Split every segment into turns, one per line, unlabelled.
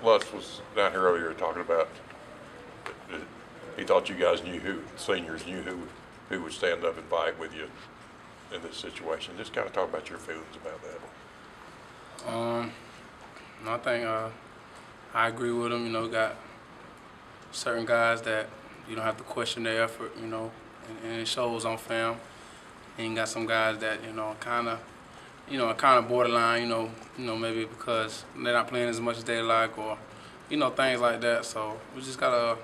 Lutz was down here earlier talking about he thought you guys knew seniors knew who would stand up and fight with you in this situation. Just kind of talk about your feelings about that.
I think I agree with him. You know, got certain guys that you don't have to question their effort. You know, and it shows on film. And you got some guys that kind of borderline. You know, maybe because they're not playing as much as they like, or things like that. So we just gotta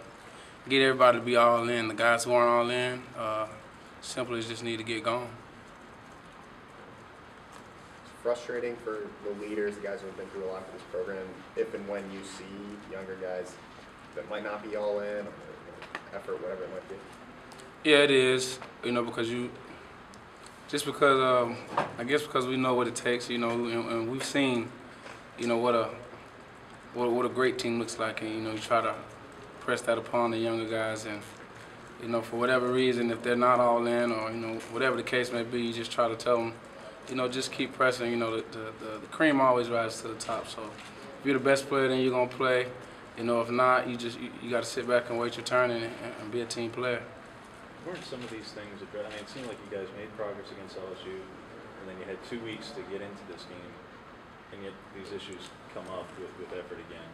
get everybody to be all in. The guys who aren't all in, simply just need to get going.
It's frustrating for the leaders, the guys who have been through a lot for this program, if and when you see younger guys that might not be all in, or effort, whatever it might be.
Yeah, it is. Because I guess because we know what it takes. And we've seen, what a great team looks like, and you try to press that upon the younger guys, and for whatever reason, if they're not all in, or whatever the case may be, you just try to tell them, just keep pressing. The cream always rises to the top. So if you're the best player, then you're gonna play. If not, you got to sit back and wait your turn and be a team player.
Weren't some of these things addressed? I mean, it seemed like you guys made progress against LSU, and then you had 2 weeks to get into this game, and yet these issues come up with effort again.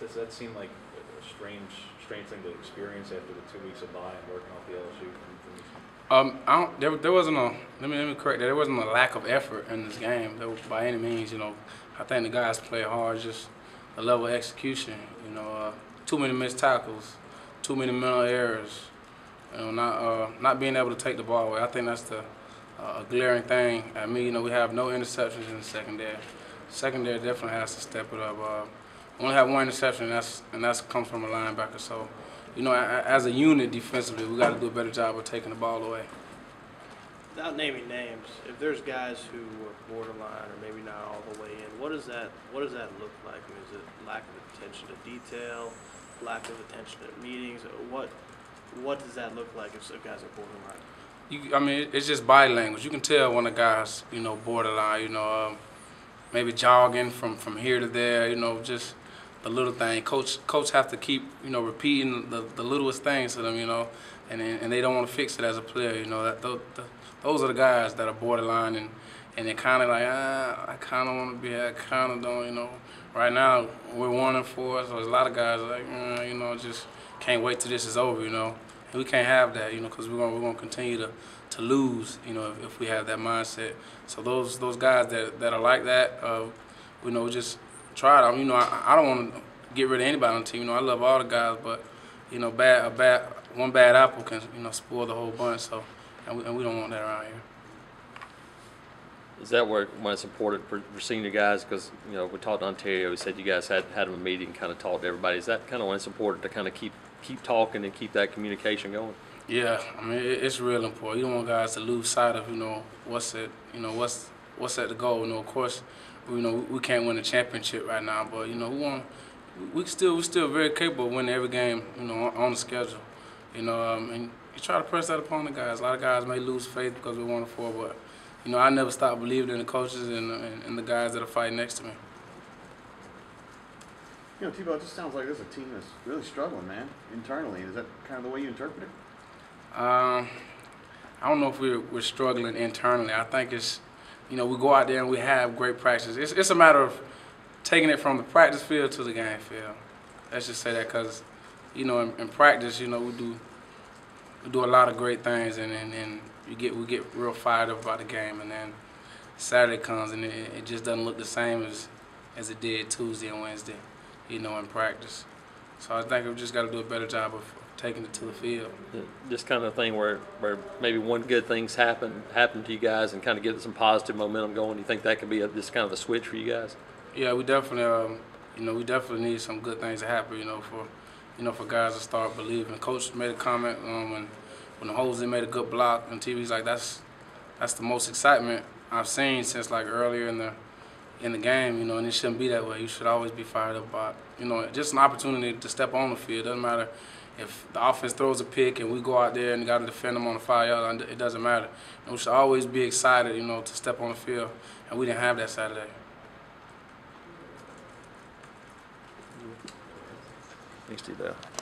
Does that seem like a strange thing to experience after the 2 weeks of bye and working off the LSU from these?
There wasn't a. Let me correct that. There wasn't a lack of effort in this game. By any means, I think the guys played hard. Just a level of execution. Too many missed tackles, too many mental errors. Not being able to take the ball away. I think that's a glaring thing. I mean, we have no interceptions in the secondary. Secondary definitely has to step it up. We only have one interception, and that's comes from a linebacker. So, as a unit defensively, we got to do a better job of taking the ball away.
Without naming names, if there's guys who are borderline or maybe not all the way in, what does that look like? I mean, is it lack of attention to detail, lack of attention to meetings? What does that look like if guys are borderline?
It's just body language. You can tell when a guy's, borderline. Maybe jogging from here to there. Just the little thing. Coach have to keep, repeating the littlest things to them. And they don't want to fix it as a player. Those are the guys that are borderline, and they're kind of like, I kind of want to be here. I kind of don't. Right now we're 1-4, so there's a lot of guys like, just can't wait till this is over. And we can't have that, because we're gonna continue to lose, if we have that mindset. So those guys that are like that, just try it. I don't want to get rid of anybody on the team. I love all the guys, but one bad apple can spoil the whole bunch. So and we don't want that around here.
Is that when it's important for senior guys? Because we talked to Ontario. He said you guys had him a meeting, kind of talked to everybody. Is that kind of when it's important to kind of keep talking and keep that communication going?
Yeah, it's real important. You don't want guys to lose sight of what's at the goal. Of course, we can't win a championship right now, but we're still very capable of winning every game on the schedule. And you try to press that upon the guys. A lot of guys may lose faith because we're 1-4, but I never stop believing in the coaches and the guys that are fighting next to me.
Tebow, it just sounds like this is a team that's really struggling, man, internally. Is that kind of the way you interpret it?
I don't know if we're struggling internally. I think it's, we go out there and we have great practice. It's a matter of taking it from the practice field to the game field. Let's just say that, because, in practice, we do a lot of great things, and we get real fired up about the game, and then Saturday comes and it just doesn't look the same as it did Tuesday and Wednesday, in practice. So I think we've just got to do a better job of taking it to the field.
Just kind of thing where maybe one good thing's happened to you guys and kind of get some positive momentum going. You think that could be just kind of a switch for you guys?
Yeah, we definitely, we definitely need some good things to happen, for guys to start believing. Coach made a comment when Jose made a good block on TV. He's like, that's the most excitement I've seen since like earlier in the game, and it shouldn't be that way. You should always be fired up about, just an opportunity to step on the field. Doesn't matter if the offense throws a pick and we go out there and got to defend them on the 5-yard line. It doesn't matter. We should always be excited, to step on the field, and we didn't have that Saturday.
Thanks, Steve.